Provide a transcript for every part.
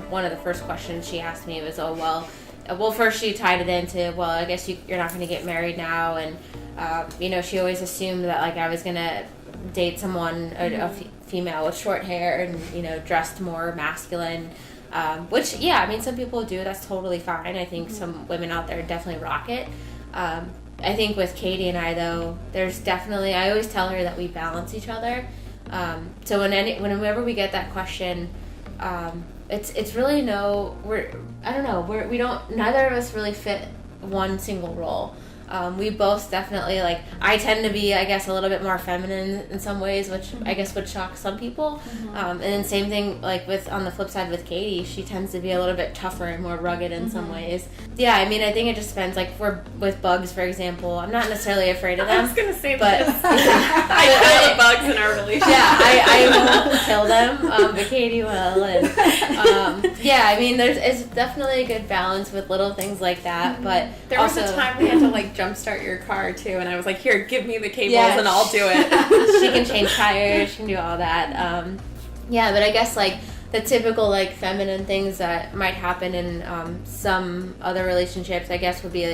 one of the first questions she asked me was, well, first she tied it into, well, I guess you're not going to get married now, and she always assumed that like I was going to date someone, a female with short hair and dressed more masculine, which some people do. That's totally fine. I think some women out there definitely rock it. I think with Katy and I, though, there's definitely, I always tell her that we balance each other. So whenever we get that question, it's really neither of us really fit one single role. We both definitely, like, I tend to be, I guess, a little bit more feminine in some ways, which I guess would shock some people. And then same thing, like, on the flip side with Katy, she tends to be a little bit tougher and more rugged in some ways. Yeah, I mean, I think it just depends. Like, with bugs, for example, I'm not necessarily afraid of them. I was going to say but, this. I kill the bugs in our relationship. Yeah, I won't kill them, but Katy will. And, I mean, it's definitely a good balance with little things like that. But there was a time we had to, like, jumpstart your car too, and I was like, here, give me the cables and I'll do it. She can change tires, she can do all that. But I guess like the typical like feminine things that might happen in some other relationships, I guess, would be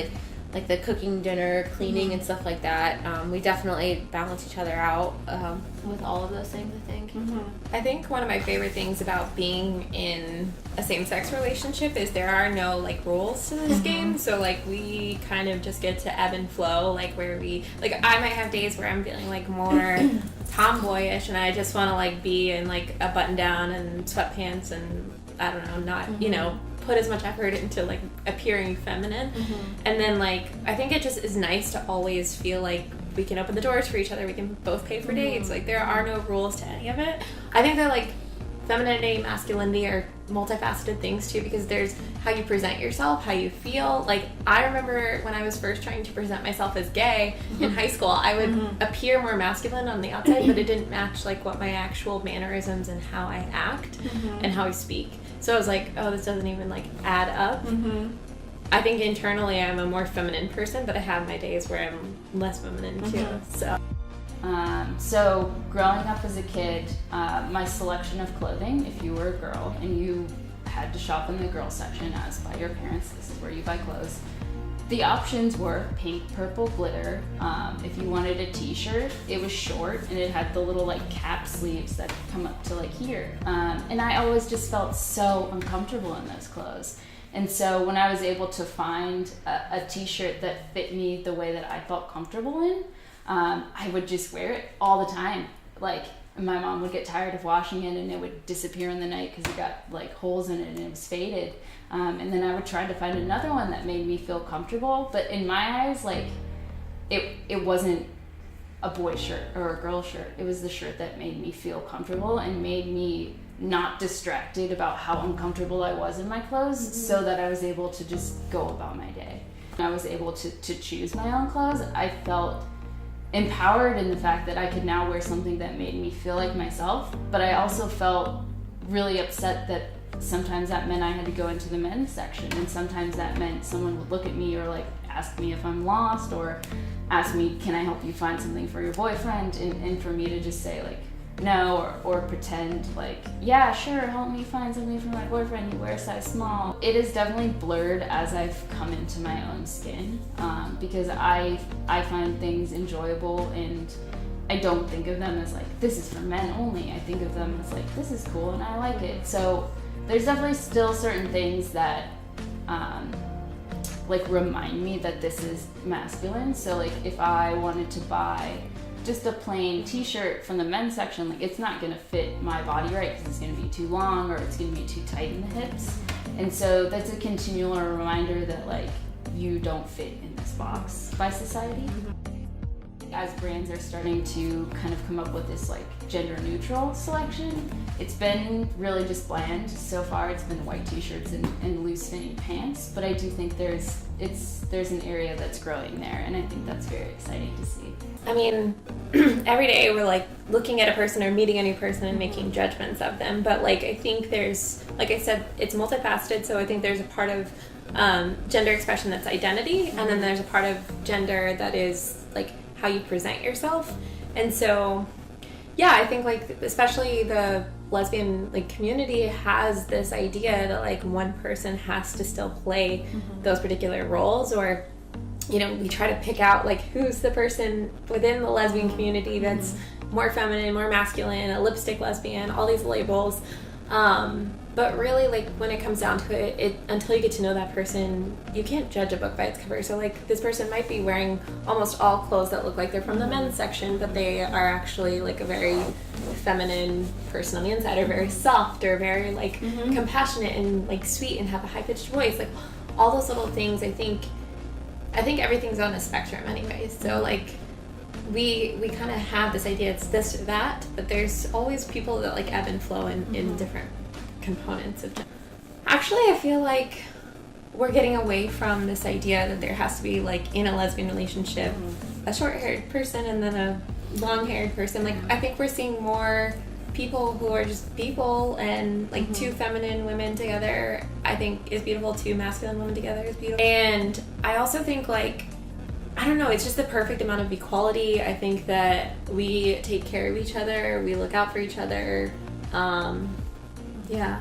like the cooking dinner, cleaning, and stuff like that. We definitely balance each other out with all of those things, I think. I think one of my favorite things about being in a same-sex relationship is there are no like rules to this game. So like we kind of just get to ebb and flow, like where I might have days where I'm feeling like more tomboyish and I just want to like be in like a button down and sweatpants and I don't know, not put as much effort into like appearing feminine. And then like I think it just is nice to always feel like we can open the doors for each other, we can both pay for dates, like there are no rules to any of it. I think that like femininity, masculinity are multifaceted things too, because there's how you present yourself, how you feel. Like I remember when I was first trying to present myself as gay in high school, I would appear more masculine on the outside, but it didn't match like what my actual mannerisms and how I act and how I speak. So I was like, oh, this doesn't even like add up. I think internally I'm a more feminine person, but I have my days where I'm less feminine too. So growing up as a kid, my selection of clothing, if you were a girl and you had to shop in the girl section as by your parents, this is where you buy clothes, the options were pink, purple, glitter. If you wanted a t-shirt, it was short and it had the little like cap sleeves that come up to like here. And I always just felt so uncomfortable in those clothes. And so when I was able to find a t-shirt that fit me the way that I felt comfortable in, I would just wear it all the time. Like my mom would get tired of washing it and it would disappear in the night because it got like holes in it and it was faded. And then I would try to find another one that made me feel comfortable. But in my eyes, like it wasn't a boy shirt or a girl shirt. It was the shirt that made me feel comfortable and made me not distracted about how uncomfortable I was in my clothes, so that I was able to just go about my day. When I was able to choose my own clothes, I felt empowered in the fact that I could now wear something that made me feel like myself, but I also felt really upset that sometimes that meant I had to go into the men's section, and sometimes that meant someone would look at me or like ask me if I'm lost or ask me, can I help you find something for your boyfriend, and for me to just say like no, or pretend like, yeah, sure, help me find something for my boyfriend, you wear a size small. It is definitely blurred as I've come into my own skin, because I find things enjoyable and I don't think of them as like, this is for men only. I think of them as like, this is cool and I like it. So there's definitely still certain things that like remind me that this is masculine. So like if I wanted to buy just a plain t-shirt from the men's section, like it's not gonna fit my body right because it's gonna be too long or it's gonna be too tight in the hips. And so that's a continual reminder that like you don't fit in this box by society. As brands are starting to kind of come up with this like gender neutral selection, it's been really just bland. So far it's been white t-shirts and loose fitting pants, but I do think there's an area that's growing there, and I think that's very exciting to see. I mean, every day we're like looking at a person or meeting a new person and making judgments of them, but like I think there's, like I said, it's multifaceted, so I think there's a part of gender expression that's identity, and then there's a part of gender that is like how you present yourself. And so yeah, I think like especially the lesbian like community has this idea that like one person has to still play those particular roles, or you know, we try to pick out like who's the person within the lesbian community that's more feminine, more masculine, a lipstick lesbian, all these labels. But really, like, when it comes down to it, until you get to know that person, you can't judge a book by its cover. So, like, this person might be wearing almost all clothes that look like they're from the men's section, but they are actually, like, a very feminine person on the inside, or very soft, or very, like, compassionate and, like, sweet and have a high-pitched voice. Like, all those little things, I think everything's on a spectrum anyways. So, like, we kind of have this idea it's this or that, but there's always people that, like, ebb and flow in different components of gender. Actually, I feel like we're getting away from this idea that there has to be, like, in a lesbian relationship, a short-haired person and then a long-haired person. Like, I think we're seeing more people who are just people, and like two feminine women together I think is beautiful, two masculine women together is beautiful. And I also think, like, I don't know, it's just the perfect amount of equality. I think that we take care of each other, we look out for each other. Yeah.